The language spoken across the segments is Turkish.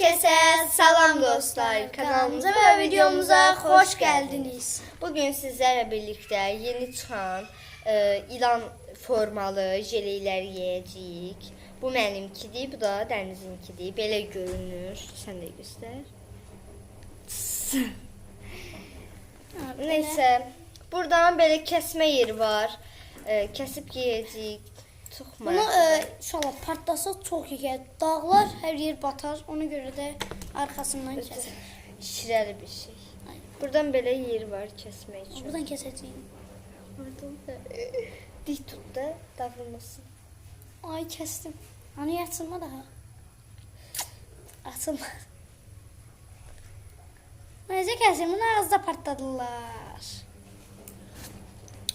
Herkese salam dostlar. Kanalımıza ve videomuza hoş geldiniz. Bugün sizlerle birlikte yeni çıkan ilan formalı jeleyler yiyəcəyik. Bu mənimkidir, bu da Dəniz'inkidir. Belə görünür. Sən də göstər. Neyse, buradan belə kəsmə yeri var. Kəsib yeyəcəyik. Çox Bunu maraqlı. inşallah partlasa çok iyi. Dağlar her yer batar. Ona göre de arkasından kesin. Şirəli bir şey. Aynen. Buradan belə yer var kəsmək üçün. Buradan keseceğim. Oradan da dik tut da davranmasın. Ay kestim. Hani açılma daha. Açılma. Neyse kesim. Bunu ağızda partladılar.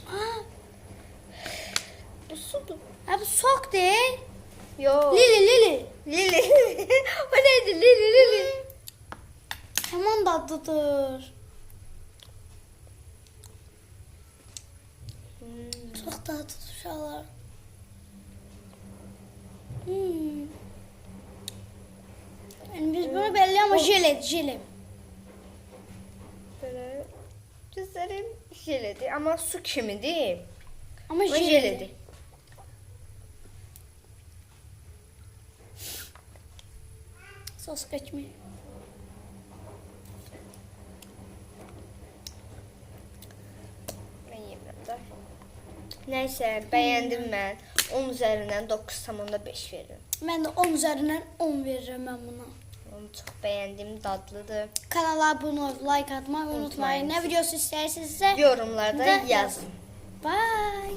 Aa, Bu sudur. ha bu sok değil. Yo. Lili. Lili. O neydi? Lili. Tamam tatlıdır. Çok tatlı uşaqlar. Yani biz bunu belli ama jele. Böyle güzelim jeledi ama su kimidir. Ama O jeledi. Sos kaçmıyor. Ben yemirəm də. Neyse beğendim ben. 10 üzerinden 9,5 veririm. Ben de 10 üzerinden 10 veririm ben buna. Onu çok beğendim, tatlıdır. Kanala abone olup like atmayı unutmayın. Ne videosu isterseniz Yorumlarda yazın. Bye.